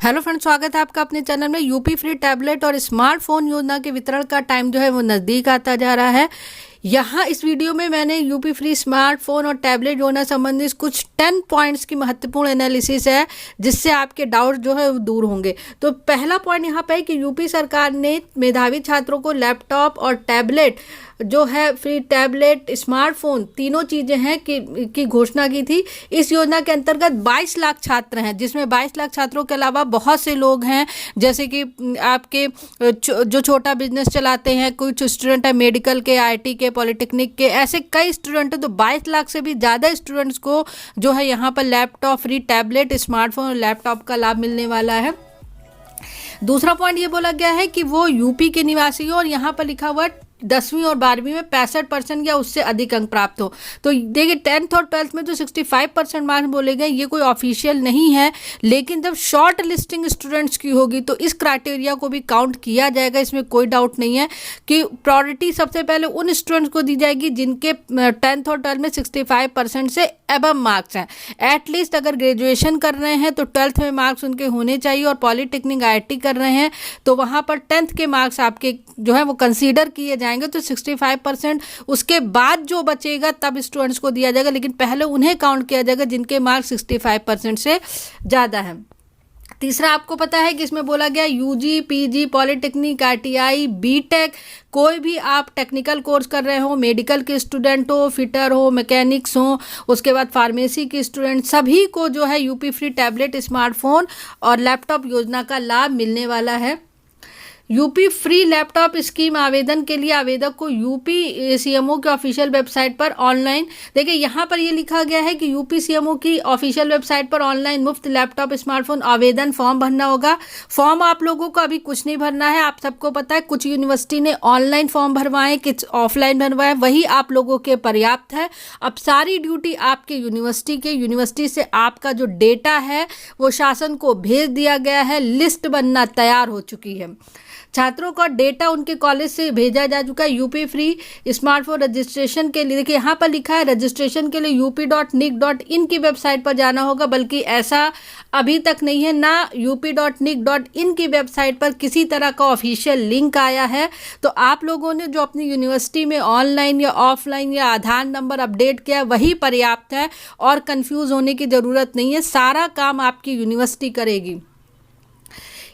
Hello friends, स्वागत है आपका अपने चैनल में। यूपी फ्री टैबलेट और स्मार्टफोन योजना के वितरण का टाइम जो है वो नज़दीक आता जा रहा है। यहाँ इस वीडियो में मैंने यूपी फ्री स्मार्टफोन और टैबलेट योजना संबंधित कुछ 10 पॉइंट्स की महत्वपूर्ण एनालिसिस है, जिससे आपके डाउट जो है वो दूर होंगे। तो पहला पॉइंट यहाँ पे है कि यूपी सरकार ने मेधावी छात्रों को लैपटॉप और टैबलेट जो है फ्री टैबलेट स्मार्टफोन तीनों चीज़ें हैं की घोषणा की थी। इस योजना के अंतर्गत 22 लाख छात्र हैं, जिसमें 22 लाख छात्रों के अलावा बहुत से लोग हैं, जैसे कि आपके जो छोटा बिजनेस चलाते हैं, कुछ स्टूडेंट है मेडिकल के, आईटी के, पॉलिटेक्निक के, ऐसे कई स्टूडेंट हैं। तो 22 लाख से भी ज़्यादा स्टूडेंट्स को जो है यहाँ पर लैपटॉप फ्री टैबलेट स्मार्टफोन और लैपटॉप का लाभ मिलने वाला है। दूसरा पॉइंट ये बोला गया है कि वो यूपी के निवासी हो और यहाँ पर लिखा हुआ 10वीं और 12वीं में 65% या उससे अधिक अंक प्राप्त हो। तो देखिए 10th और 12th में जो 65% मार्क्स बोले गए ये कोई ऑफिशियल नहीं है, लेकिन जब शॉर्ट लिस्टिंग स्टूडेंट्स की होगी तो इस क्राइटेरिया को भी काउंट किया जाएगा। इसमें कोई डाउट नहीं है कि प्रायोरिटी सबसे पहले उन स्टूडेंट्स को दी जाएगी जिनके 10th और 12th में 65% से एबव मार्क्स हैं। एटलीस्ट अगर ग्रेजुएशन कर रहे हैं तो 12th में मार्क्स उनके होने चाहिए, और पॉलिटेक्निक आईटी कर रहे हैं तो वहाँ पर 10th के मार्क्स आपके जो है वो कंसीडर किए जाएंगे। तो 65%, उसके बाद जो बचेगा तब स्टूडेंट्स को दिया जाएगा, लेकिन पहले उन्हें काउंट किया जाएगा जिनके मार्क्स 65% से ज़्यादा हैं। तीसरा, आपको पता है कि इसमें बोला गया UG, PG, polytechnic, ITI, BTech, कोई भी आप टेक्निकल कोर्स कर रहे हो, मेडिकल के स्टूडेंट हो, फिटर हो, मैकेनिक्स हो, उसके बाद फार्मेसी के स्टूडेंट, सभी को जो है यूपी फ्री टैबलेट स्मार्टफोन और लैपटॉप योजना का लाभ मिलने वाला है। यूपी फ्री लैपटॉप स्कीम आवेदन के लिए आवेदक को यूपी सीएमओ के ऑफिशियल वेबसाइट पर ऑनलाइन, देखिए यहाँ पर ये लिखा गया है कि यूपी सीएमओ की ऑफिशियल वेबसाइट पर ऑनलाइन मुफ्त लैपटॉप स्मार्टफोन आवेदन फॉर्म भरना होगा। फॉर्म आप लोगों को अभी कुछ नहीं भरना है। आप सबको पता है कुछ यूनिवर्सिटी ने ऑनलाइन फॉर्म भरवाए, कुछ ऑफलाइन भरवाए, वही आप लोगों के पर्याप्त है। अब सारी ड्यूटी आपके यूनिवर्सिटी से आपका जो डेटा है वो शासन को भेज दिया गया है। लिस्ट बनना तैयार हो चुकी है। छात्रों का डेटा उनके कॉलेज से भेजा जा चुका है। यूपी फ्री स्मार्टफोन रजिस्ट्रेशन के लिए देखिए यहाँ पर लिखा है रजिस्ट्रेशन के लिए up.nic.in की वेबसाइट पर जाना होगा, बल्कि ऐसा अभी तक नहीं है ना। up.nic.in की वेबसाइट पर किसी तरह का ऑफिशियल लिंक आया है। तो आप लोगों ने जो अपनी यूनिवर्सिटी में ऑनलाइन या ऑफलाइन या आधार नंबर अपडेट किया वही पर्याप्त है, और कंफ्यूज होने की ज़रूरत नहीं है। सारा काम आपकी यूनिवर्सिटी करेगी।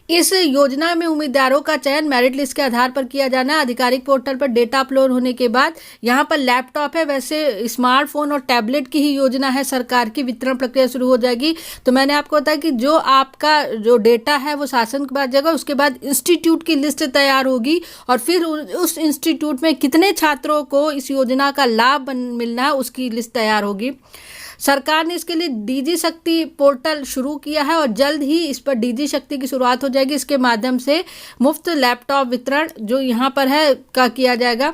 इस योजना में उम्मीदवारों का चयन मेरिट लिस्ट के आधार पर किया जाना है। आधिकारिक पोर्टल पर डेटा अपलोड होने के बाद यहाँ पर लैपटॉप है, वैसे स्मार्टफोन और टैबलेट की ही योजना है सरकार की। वितरण प्रक्रिया शुरू हो जाएगी। तो मैंने आपको बताया कि जो आपका जो डेटा है वो शासन के पास जाएगा, उसके बाद इंस्टीट्यूट की लिस्ट तैयार होगी, और फिर उस इंस्टीट्यूट में कितने छात्रों को इस योजना का लाभ मिलना है उसकी लिस्ट तैयार होगी। सरकार ने इसके लिए डीजी शक्ति पोर्टल शुरू किया है, और जल्द ही इस पर डीजी शक्ति की शुरुआत हो जाएगी। इसके माध्यम से मुफ्त लैपटॉप वितरण जो यहाँ पर है का किया जाएगा।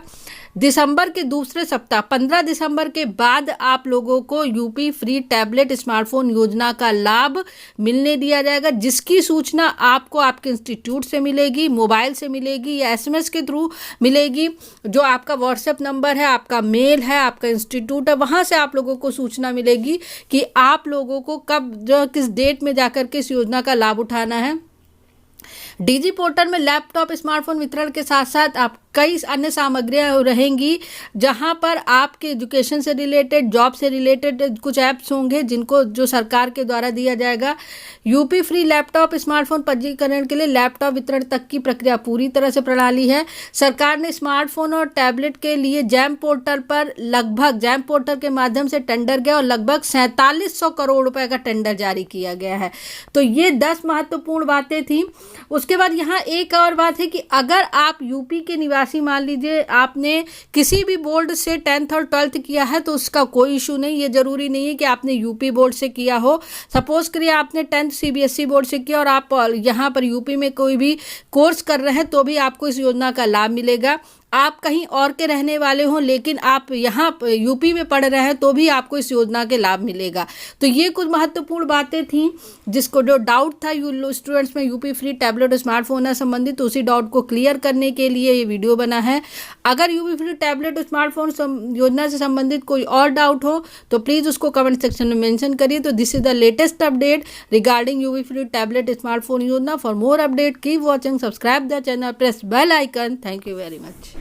दिसंबर के दूसरे सप्ताह 15 दिसंबर के बाद आप लोगों को यूपी फ्री टैबलेट स्मार्टफोन योजना का लाभ मिलने दिया जाएगा, जिसकी सूचना आपको आपके इंस्टीट्यूट से मिलेगी, मोबाइल से मिलेगी या एसएमएस के थ्रू मिलेगी। जो आपका व्हाट्सएप नंबर है, आपका मेल है, आपका इंस्टीट्यूट है, वहाँ से आप लोगों को सूचना मिलेगी कि आप लोगों को कब जो किस डेट में जाकर के इस योजना का लाभ उठाना है। डीजी पोर्टल में लैपटॉप स्मार्टफोन वितरण के साथ साथ आप कई अन्य सामग्रियां रहेंगी, जहां पर आपके एजुकेशन से रिलेटेड, जॉब से रिलेटेड कुछ ऐप्स होंगे जिनको जो सरकार के द्वारा दिया जाएगा। यूपी फ्री लैपटॉप स्मार्टफोन पंजीकरण के लिए लैपटॉप वितरण तक की प्रक्रिया पूरी तरह से प्रणाली है। सरकार ने स्मार्टफोन और टैबलेट के लिए जैम पोर्टल के माध्यम से टेंडर गया, और लगभग 4700 करोड़ रुपए का टेंडर जारी किया गया है। तो ये 10 महत्वपूर्ण बातें थी। उसके बाद यहाँ एक और बात है कि अगर आप यूपी के निवासी, मान लीजिए आपने किसी भी बोर्ड से 10th और 12th किया है, तो उसका कोई इशू नहीं। ये जरूरी नहीं है कि आपने यूपी बोर्ड से किया हो। सपोज करिए आपने 10th सीबीएसई बोर्ड से किया और आप यहाँ पर यूपी में कोई भी कोर्स कर रहे हैं, तो भी आपको इस योजना का लाभ मिलेगा। आप कहीं और के रहने वाले हों लेकिन आप यहाँ यूपी में पढ़ रहे हैं तो भी आपको इस योजना के लाभ मिलेगा। तो ये कुछ महत्वपूर्ण बातें थी जिसको जो डाउट था स्टूडेंट्स में यूपी फ्री टैबलेट और स्मार्टफोन से संबंधित, उसी डाउट को क्लियर करने के लिए ये वीडियो बना है। अगर यूपी फ्री टैबलेट और स्मार्टफोन योजना से संबंधित कोई और डाउट हो तो प्लीज़ उसको कमेंट सेक्शन में मेंशन करिए। तो this is the latest update regarding UP free tablet smartphone योजना। For more update keep watching, subscribe the channel, press bell icon. Thank you very much.